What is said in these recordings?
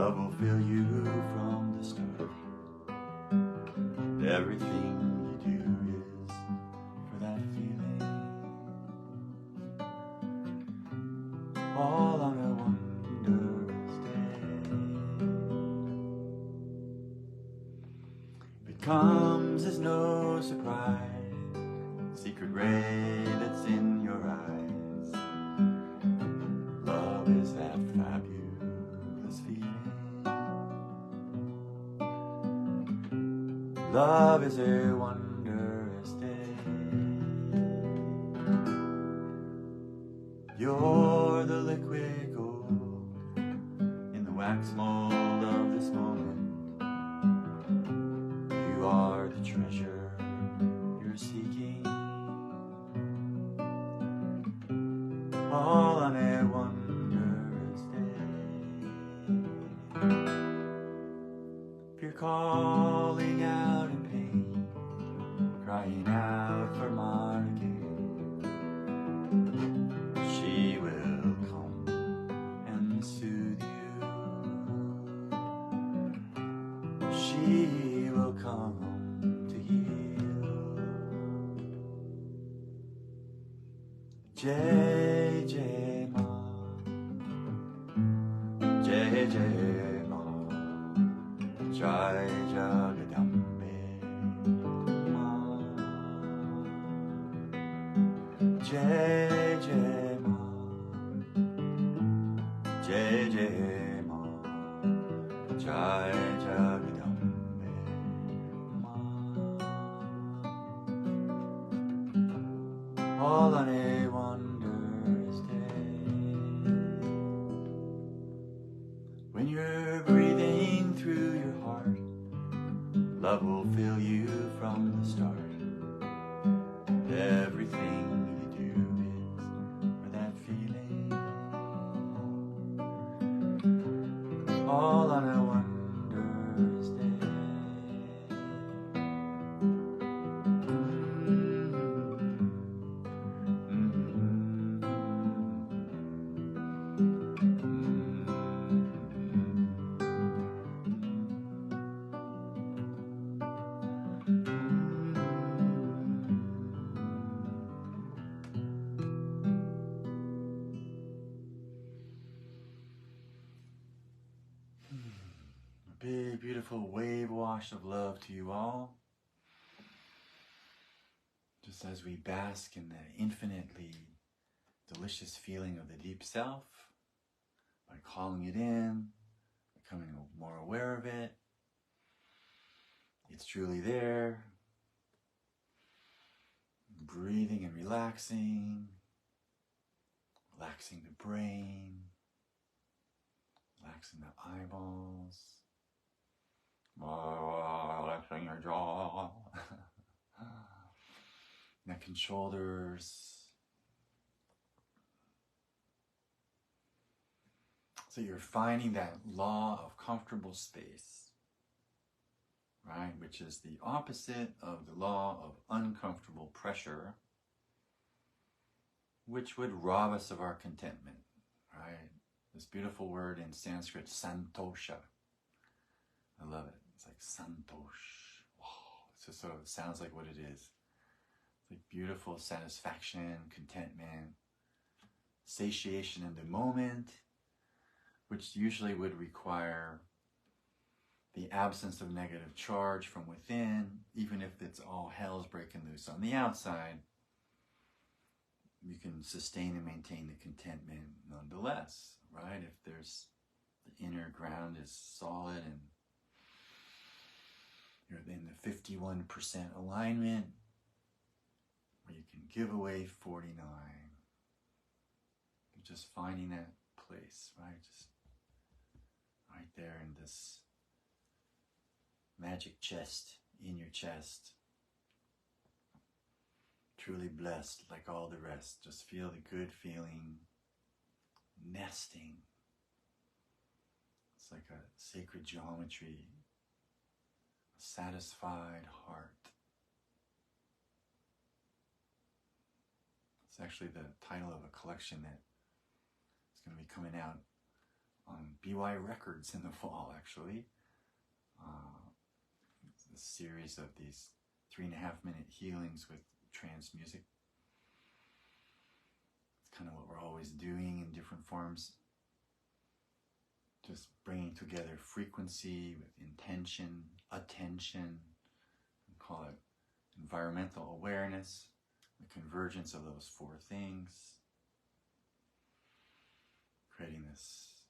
Love will fill you from the start. Everything you do is for that feeling. All on a wondrous day. If it comes as no surprise, secret ray that's in your eyes. Love is that fabulous feeling. Love is a wondrous day. You're the liquid gold in the wax mold of this moment. You are the treasure you're seeking. All on a wondrous day. If you're calling out in pain, crying out for Monica, she will come and soothe you. She will come to heal. Jai Jai Ma, Jai Jai Ma, Jai Jagadambe Ma, Jai Jai Ma, Jai Jai Ma, Jai Jagadambe Ma. All on a wondrous day. When you're breathing through your heart, love will fill you from the start. Everything you do is for that feeling. All on a wondrous day. A big, beautiful wave wash of love to you all. Just as we bask in the infinitely delicious feeling of the deep self, by calling it in, becoming more aware of it. It's truly there. Breathing and relaxing, relaxing the brain, relaxing the eyeballs, relaxing your jaw, neck and shoulders. So you're finding that law of comfortable space, right? Which is the opposite of the law of uncomfortable pressure, which would rob us of our contentment, right? This beautiful word in Sanskrit, Santosha. I love it. It's like Santosh. Wow. It's just so, it sounds like what it is. It's like beautiful satisfaction, contentment, satiation in the moment, which usually would require the absence of negative charge from within, even if it's all hell's breaking loose on the outside. You can sustain and maintain the contentment nonetheless, right? If there's the inner ground is solid and you're in the 51% alignment, where you can give away 49. You're just finding that place, right? Just right there in this magic chest in your chest. Truly blessed like all the rest. Just feel the good feeling nesting. It's like a sacred geometry, a satisfied heart. It's actually the title of a collection that is going to be coming out on BY Records in the fall, actually. It's a series of these 3.5-minute healings with trance music. It's kind of what we're always doing in different forms. Just bringing together frequency with intention, attention, and call it environmental awareness, the convergence of those 4 things, creating this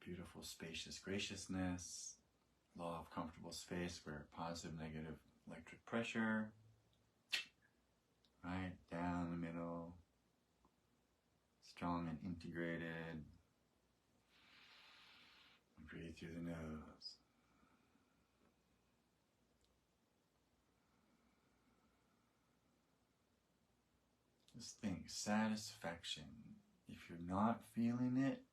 beautiful, spacious graciousness, law of comfortable space where positive, negative electric pressure, right, down the middle, strong and integrated. And breathe through the nose. Just think, satisfaction. If you're not feeling it,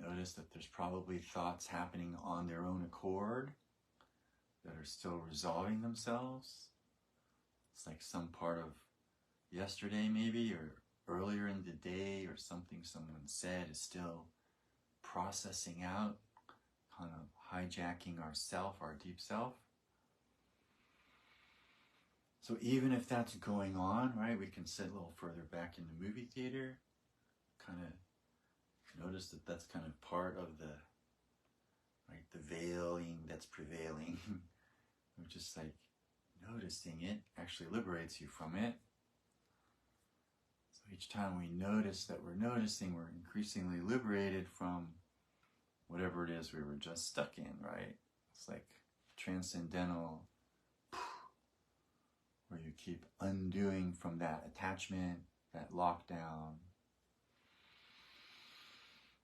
notice that there's probably thoughts happening on their own accord that are still resolving themselves. It's like some part of yesterday maybe, or earlier in the day, or something someone said is still processing out, kind of hijacking our self, our deep self. So even if that's going on, right, we can sit a little further back in the movie theater, kind of notice that that's kind of part of the, right, the veiling that's prevailing. We're just like noticing it actually liberates you from it. So each time we notice that we're noticing, we're increasingly liberated from whatever it is we were just stuck in, right? It's like transcendental, where you keep undoing from that attachment, that lockdown.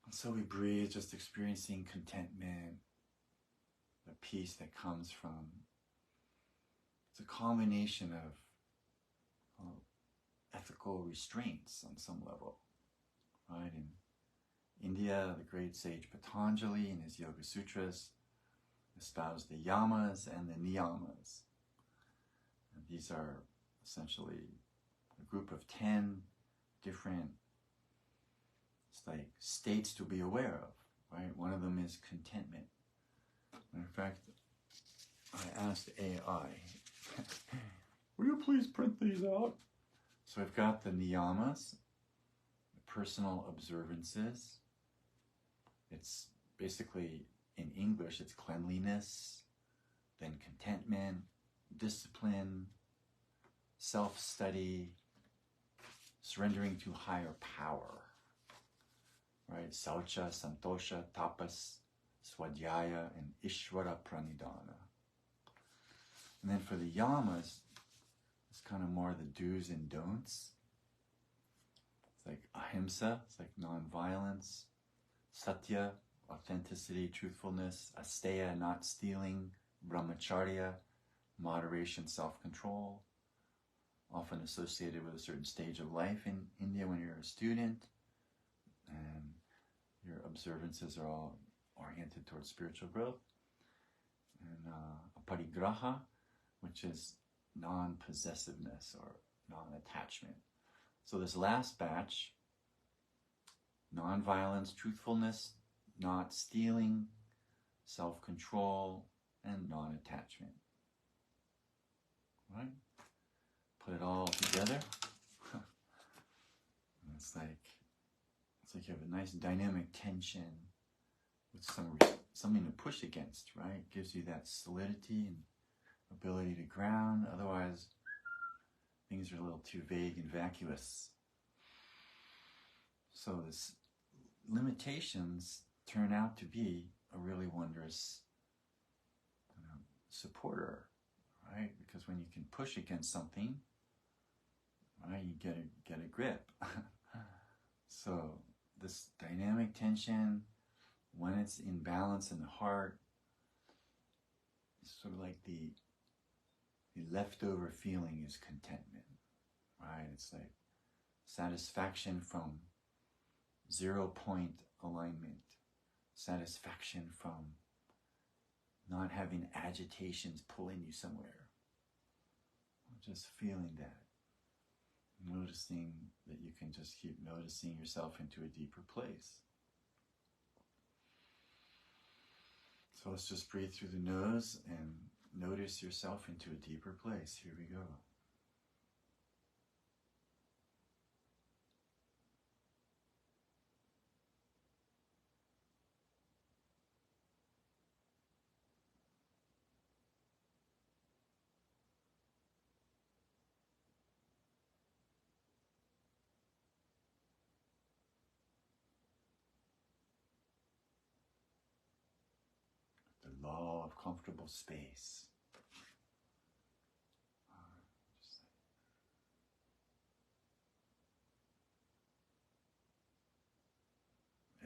And so we breathe, just experiencing contentment, the peace that comes from. It's a combination of ethical restraints on some level, right? In India, the great sage Patanjali in his Yoga Sutras espoused the yamas and the niyamas. And these are essentially a group of 10 different, it's like states to be aware of, right? One of them is contentment. In fact, I asked AI, will you please print these out? So I've got the niyamas, the personal observances. It's basically, in English, it's cleanliness, then contentment, discipline, self-study, surrendering to higher power, right? Saucha, Santosha, Tapas, Swadhyaya, and Ishvara Pranidhana. And then for the yamas, it's kind of more the do's and don'ts. It's like ahimsa, it's like non-violence, satya, authenticity, truthfulness, asteya, not stealing, brahmacharya, moderation, self-control, often associated with a certain stage of life in India when you're a student, and your observances are all oriented towards spiritual growth. And aparigraha, which is non-possessiveness or non-attachment. So this last batch, non-violence, truthfulness, not stealing, self-control, and non-attachment. Right? Put it all together. It's like you have a nice dynamic tension with something to push against, right? It gives you that solidity and ability to ground. Otherwise, things are a little too vague and vacuous. So this limitations turn out to be a really wondrous supporter, right? Because when you can push against something, right, you get a grip. So this dynamic tension, when it's in balance in the heart, it's sort of like the leftover feeling is contentment, right? It's like satisfaction from 0 point alignment, satisfaction from not having agitations pulling you somewhere. Just feeling that. Noticing that you can just keep noticing yourself into a deeper place. So let's just breathe through the nose and notice yourself into a deeper place. Here we go. The law of comfortable space.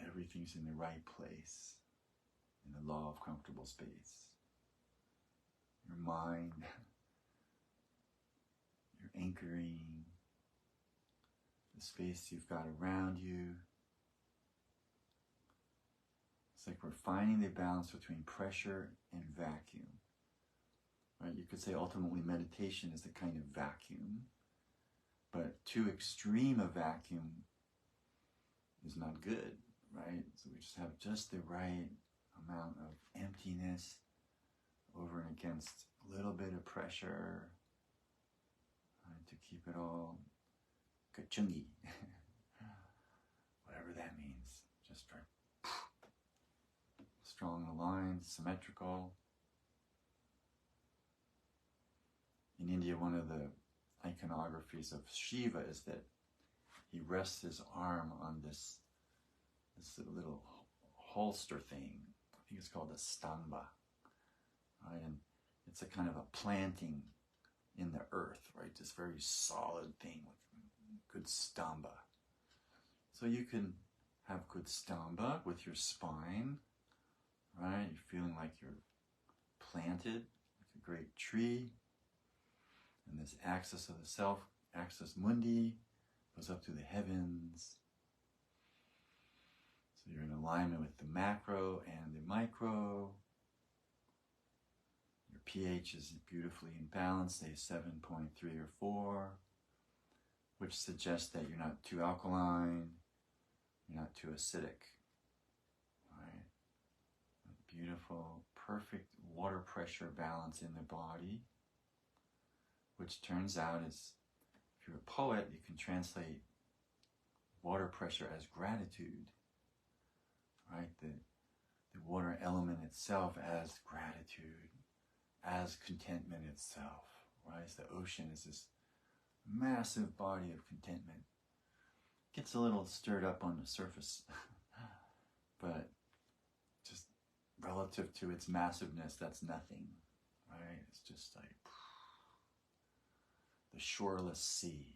Everything's in the right place in the law of comfortable space. Your mind, you're anchoring the space you've got around you. It's like we're finding the balance between pressure and vacuum. Right? You could say ultimately meditation is the kind of vacuum, but too extreme a vacuum is not good, right? So we just have just the right amount of emptiness over and against a little bit of pressure, right, to keep it all kachungi, whatever that means. Just for strong aligned, symmetrical. In India, one of the iconographies of Shiva is that he rests his arm on this little holster thing. I think it's called a stamba, right? And it's a kind of a planting in the earth, right? This very solid thing with good stamba. So you can have good stamba with your spine, right? You're feeling like you're planted, like a great tree. And this axis of the self, axis mundi, goes up to the heavens. So you're in alignment with the macro and the micro. Your pH is beautifully in balance, say 7.3 or 4, which suggests that you're not too alkaline, you're not too acidic. Right? A beautiful, perfect water pressure balance in the body, which turns out is, if you're a poet, you can translate water pressure as gratitude, right? The water element itself as gratitude, as contentment itself, right? The ocean is this massive body of contentment. Gets a little stirred up on the surface, but just relative to its massiveness, that's nothing, right? It's just like the shoreless sea,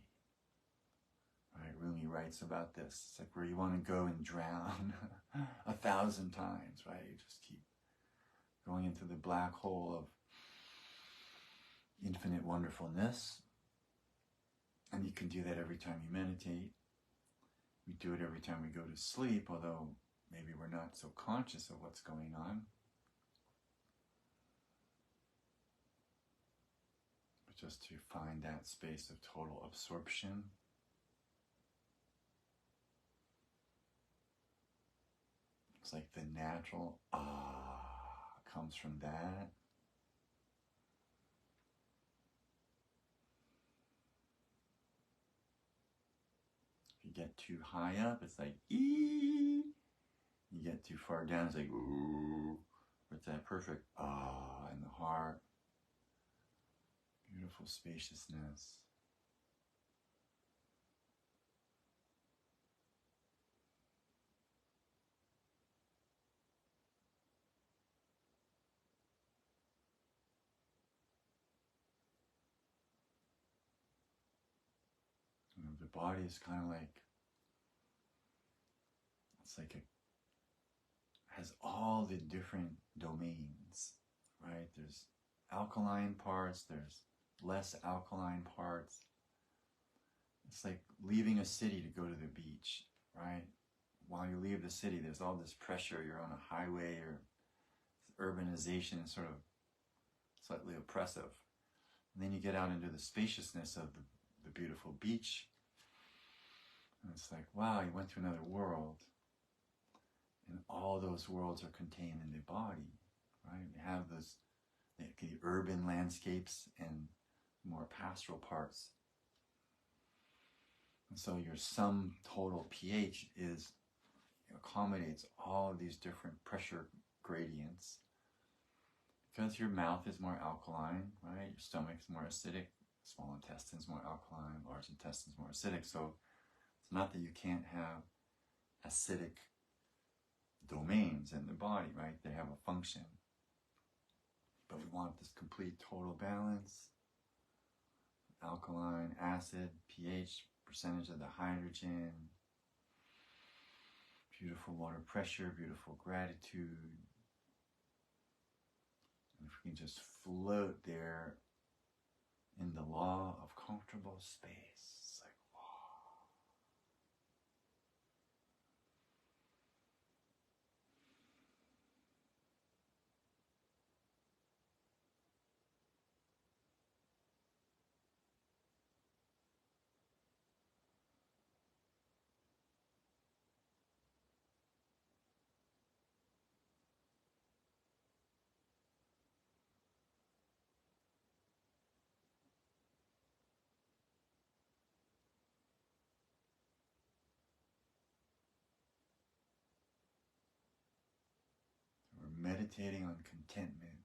right? Rumi writes about this. It's like where you want to go and drown 1,000 times, right? You just keep going into the black hole of infinite wonderfulness. And you can do that every time you meditate. We do it every time we go to sleep, although maybe we're not so conscious of what's going on. Just to find that space of total absorption. It's like the natural comes from that. If you get too high up, it's like ee. You get too far down, it's like ooh. It's that perfect in the heart. Beautiful spaciousness. You know, the body is kind of like, it's like it has all the different domains, right? There's alkaline parts, there's less alkaline parts. It's like leaving a city to go to the beach, right? While you leave the city, there's all this pressure. You're on a highway, or urbanization is sort of slightly oppressive. And then you get out into the spaciousness of the beautiful beach. And it's like, wow, you went to another world. And all those worlds are contained in the body. right? You have the urban landscapes and more pastoral parts. And so your sum total pH accommodates all of these different pressure gradients. Because your mouth is more alkaline, right? Your stomach's more acidic, small intestine's more alkaline, large intestine's more acidic. So it's not that you can't have acidic domains in the body, right? They have a function. But we want this complete total balance. Alkaline, acid, pH, percentage of the hydrogen, beautiful water pressure, beautiful gratitude. And if we can just float there in the law of comfortable space, it's like, wow. We're meditating on contentment.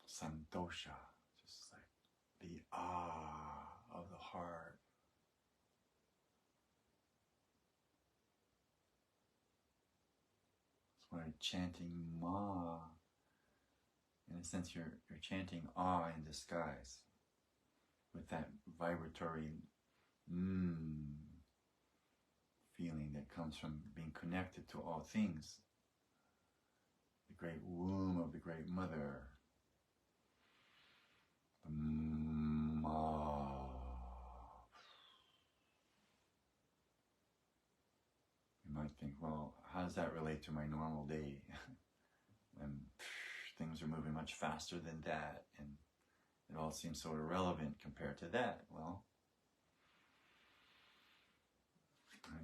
Santosha, just like the of the heart. That's why chanting ma, in a sense you're chanting in disguise with that vibratory feeling that comes from being connected to all things. The great womb of the great mother. You might think, well, how does that relate to my normal day? And things are moving much faster than that, and it all seems so irrelevant compared to that. Well,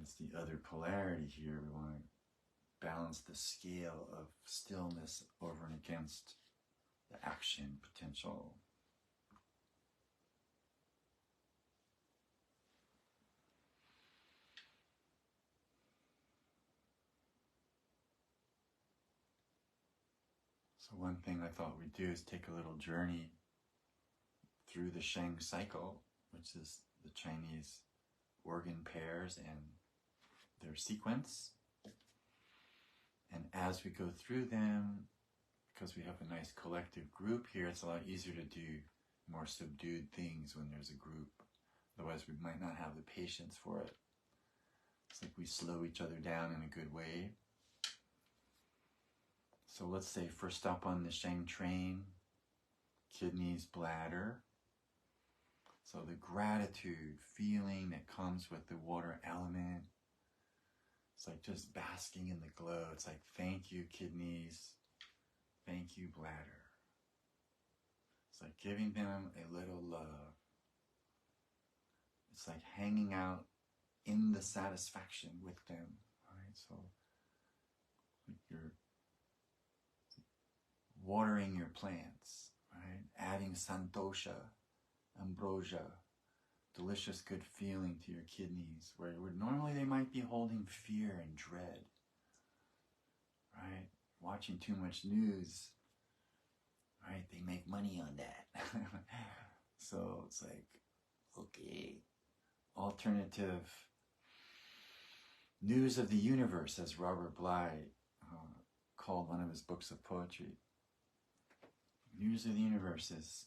it's the other polarity here. We want to balance the scale of stillness over and against the action potential. So one thing I thought we'd do is take a little journey through the Sheng cycle, which is the Chinese organ pairs and their sequence. And as we go through them, because we have a nice collective group here, it's a lot easier to do more subdued things when there's a group. Otherwise, we might not have the patience for it. It's like we slow each other down in a good way. So let's say first stop on the Sheng train, kidneys, bladder. So the gratitude feeling that comes with the water element, it's like just basking in the glow. It's like, thank you, kidneys. Thank you, bladder. It's like giving them a little love. It's like hanging out in the satisfaction with them, right? So you're watering your plants, right? Adding santosha, ambrosia, delicious good feeling to your kidneys, where normally they might be holding fear and dread, right? Watching too much news, right? They make money on that. So it's like, okay, alternative news of the universe, as Robert Bly called one of his books of poetry. News of the universe is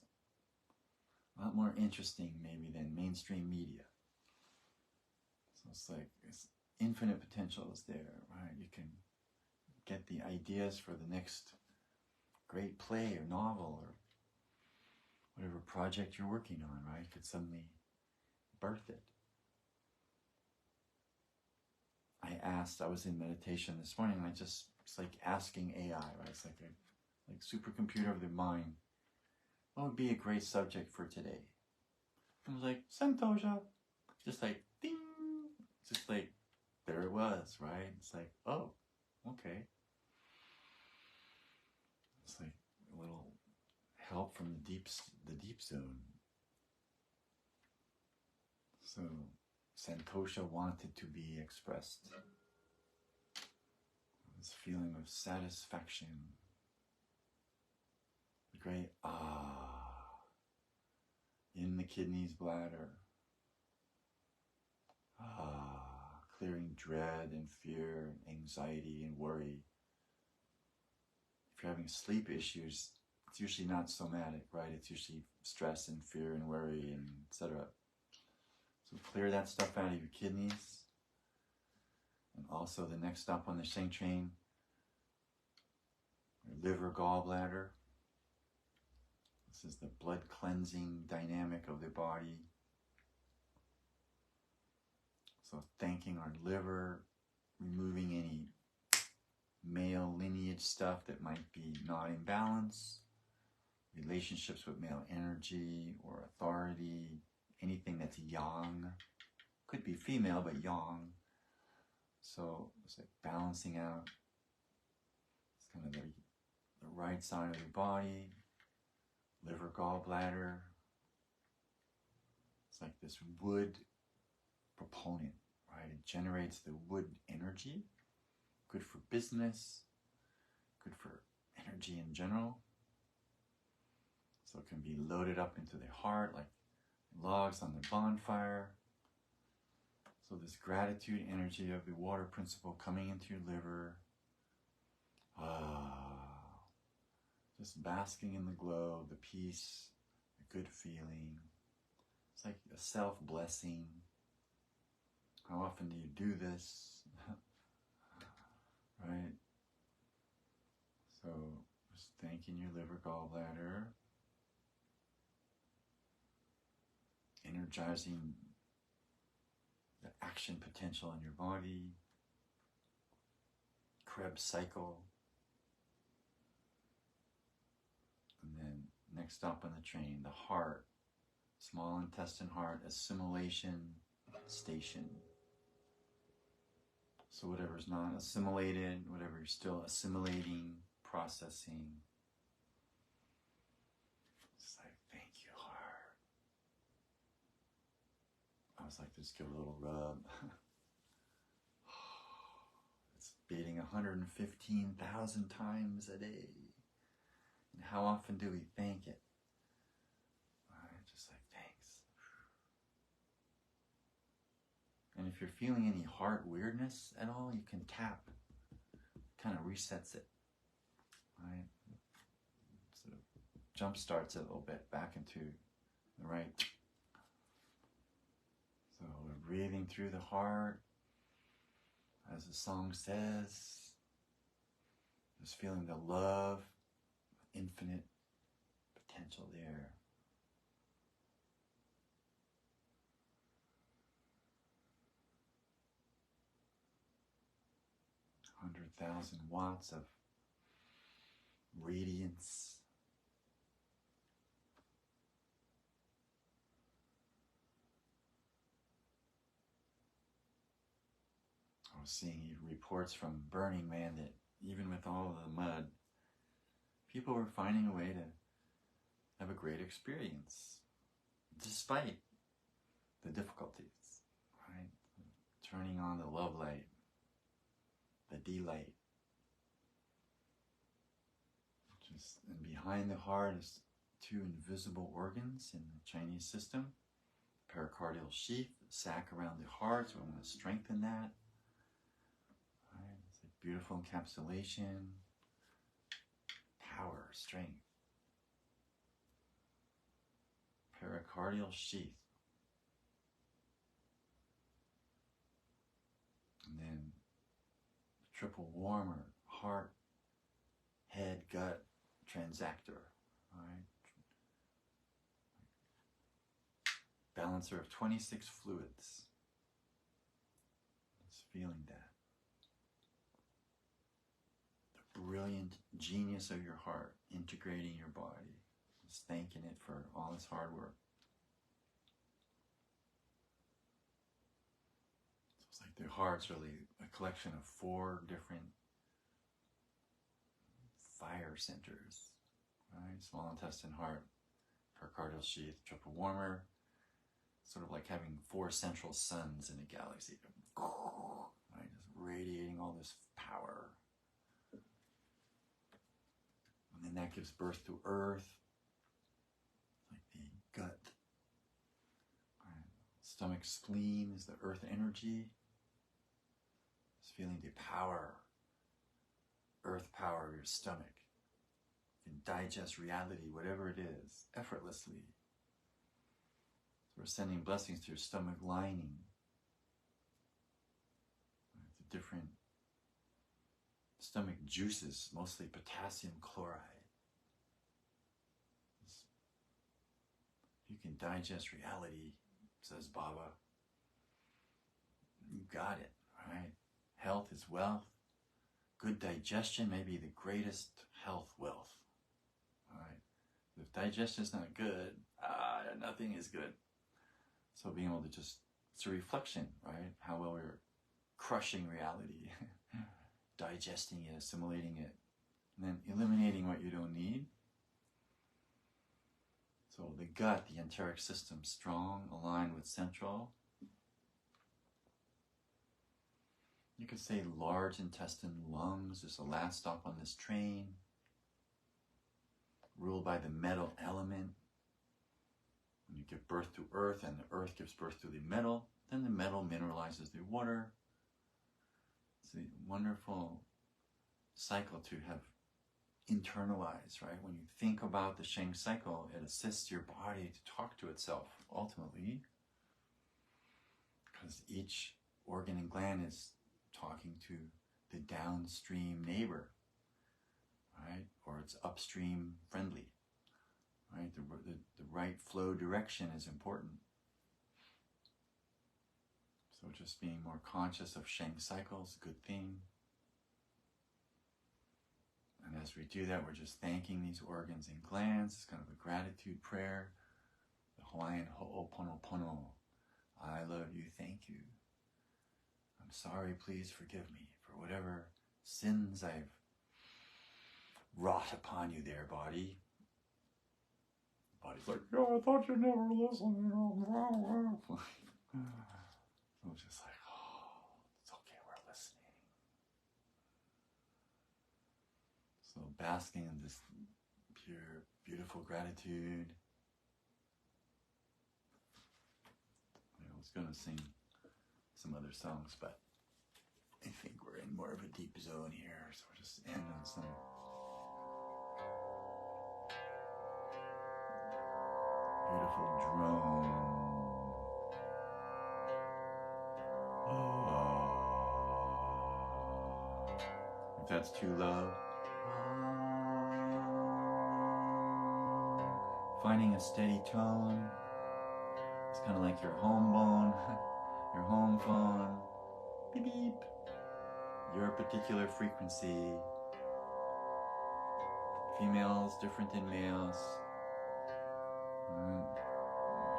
a lot more interesting maybe than mainstream media. So it's like, it's infinite potential is there, right? You can get the ideas for the next great play or novel or whatever project you're working on, right? You could suddenly birth it. I was in meditation this morning, and it's like asking AI, right? It's like a supercomputer of the mind. What would be a great subject for today? I was like, Santosha. Just like, ding. Just like, there it was, right? It's like, oh, Okay. It's like a little help from the deep zone. So Santosha wanted to be expressed. This feeling of satisfaction, the great in the kidneys, bladder, clearing dread and fear and anxiety and worry. If you're having sleep issues, it's usually not somatic, right? It's usually stress and fear and worry and etc. So clear that stuff out of your kidneys. And also the next stop on the Shen train, your liver, gallbladder. This is the blood cleansing dynamic of the body. So thanking our liver, removing any male lineage stuff that might be not in balance, relationships with male energy or authority, anything that's yang, could be female but yang. So it's like balancing out. It's kind of the right side of your body, liver, gallbladder. It's like this wood proponent, right? It generates the wood energy, good for business, good for energy in general. So it can be loaded up into the heart like logs on the bonfire. So this gratitude energy of the water principle coming into your liver, just basking in the glow, the peace, the good feeling. It's like a self-blessing. How often do you do this? Right? So just thanking your liver, gallbladder, energizing the action potential in your body, Krebs cycle, and then next stop on the train, the heart, small intestine heart, assimilation station. So whatever's not assimilated, whatever you're still assimilating, processing, just like, thank you, heart. I was like, just give a little rub. It's beating 115,000 times a day. And how often do we thank it? Just like, thanks. And if you're feeling any heart weirdness at all, you can tap. Kind of resets it. Right? Sort of jump starts it a little bit back into the right. So we're breathing through the heart. As the song says, just feeling the love, infinite potential there. 100,000 watts of radiance. I was seeing reports from Burning Man that even with all of the mud, people were finding a way to have a great experience, despite the difficulties, right? Turning on the love light, the delight. And behind the heart is two invisible organs in the Chinese system. Pericardial sheath, the sac around the heart, so we want to strengthen that. Right? It's a beautiful encapsulation, power, strength. Pericardial sheath. And then triple warmer, heart, head, gut, transactor, right? Balancer of 26 fluids. Just feeling that. The brilliant genius of your heart integrating your body. Just thanking it for all its hard work. So it's like the heart's really a collection of 4 different fire centers, right? Small intestine, heart, pericardial sheath, triple warmer, sort of like having 4 central suns in a galaxy, right? Just radiating all this power. And then that gives birth to earth, like the gut. Right? Stomach, spleen is the earth energy. Just feeling the power, earth power of your stomach. You can digest reality, whatever it is, effortlessly. So we're sending blessings to your stomach lining. Right? The different stomach juices, mostly potassium chloride. You can digest reality, says Baba. You got it, right? Health is wealth. Good digestion may be the greatest health wealth, right? If digestion is not good, nothing is good. So being able to just, it's a reflection, right? How well we're crushing reality, digesting it, assimilating it, and then eliminating what you don't need. So the gut, the enteric system, strong, aligned with central. You could say large intestine, lungs, is the last stop on this train. Ruled by the metal element. When you give birth to earth and the earth gives birth to the metal, then the metal mineralizes the water. It's a wonderful cycle to have internalized, right? When you think about the Sheng cycle, it assists your body to talk to itself, ultimately. Because each organ and gland is talking to the downstream neighbor, right? Or it's upstream friendly, right? The right flow direction is important. So just being more conscious of Sheng cycle is a good thing. And as we do that, we're just thanking these organs and glands. It's kind of a gratitude prayer. The Hawaiian ho'oponopono. I love you, thank you. I'm sorry, please forgive me for whatever sins I've wrought upon you there, body. The body's like, yeah, I thought you'd never listen. I'm just like, oh, it's okay, we're listening. So basking in this pure, beautiful gratitude. I was going to sing some other songs, but I think we're in more of a deep zone here, so we'll just end on some beautiful drone. If that's too low, finding a steady tone. It's kind of like your home bone, your home phone. Beep beep. Your particular frequency. Females different than males.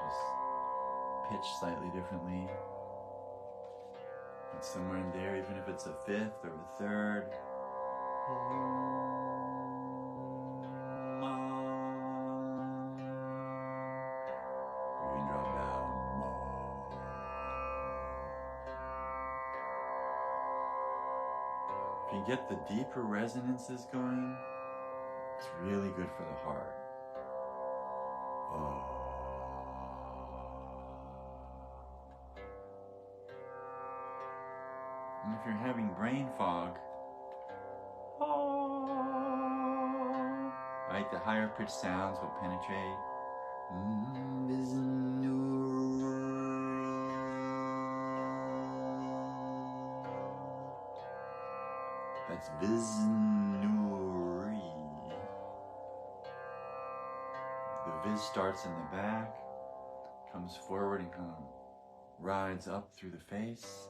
Just pitch slightly differently. And somewhere in there, even if it's a fifth or a third. You can drop down. If you get the deeper resonances going, it's really good for the heart. And if you're having brain fog, right, the higher pitched sounds will penetrate. That's Visnuri. The Viz starts in the back, comes forward and kind of rides up through the face.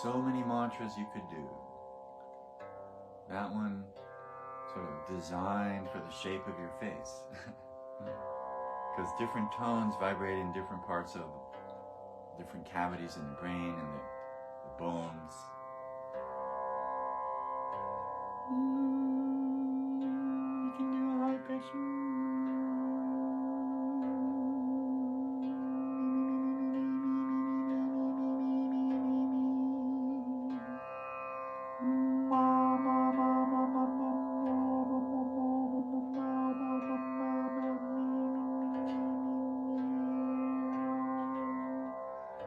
So many mantras you could do. That one sort of designed for the shape of your face. Because different tones vibrate in different parts of different cavities in the brain and the bones. You can do a high pitch.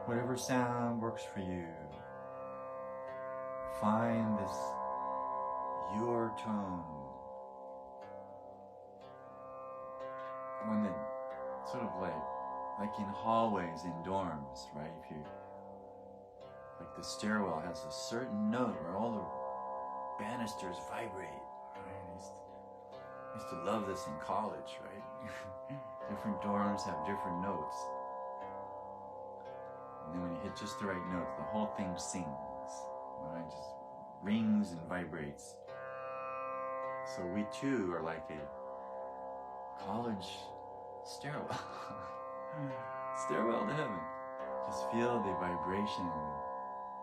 Whatever sound works for you. Find this your tone. One that sort of like in hallways in dorms, right? If you, like the stairwell has a certain note where all the banisters vibrate, right? I used to love this in college, right? Different dorms have different notes. And then when you hit just the right notes, the whole thing sings, right? Just rings and vibrates. So we too are like a college stairwell. Stairwell to heaven. Just feel the vibration,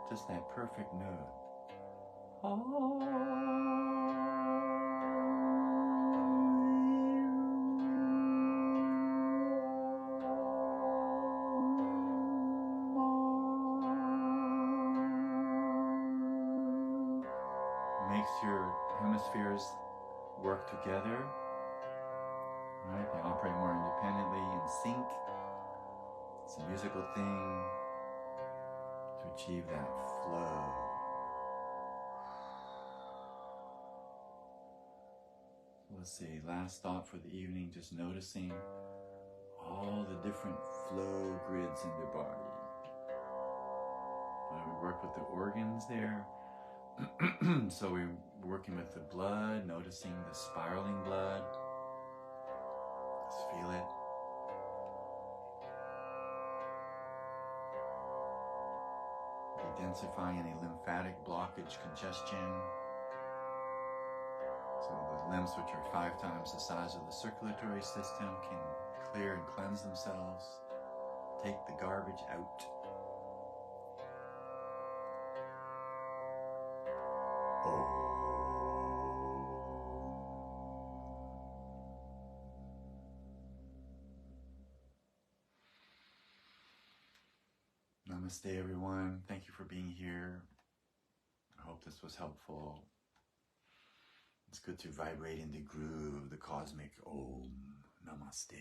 just that perfect note. Makes your hemispheres work together, right? They operate more independently in sync. It's a musical thing to achieve that flow. Let's see, last thought for the evening, just noticing all the different flow grids in the body. We work with the organs there. So we're working with the blood, noticing the spiraling blood. Just feel it. Densifying any lymphatic blockage, congestion. So the limbs, which are 5 times the size of the circulatory system, can clear and cleanse themselves. Take the garbage out. Namaste, everyone. Thank you for being here. I hope this was helpful. It's good to vibrate in the groove of the cosmic Om Namaste.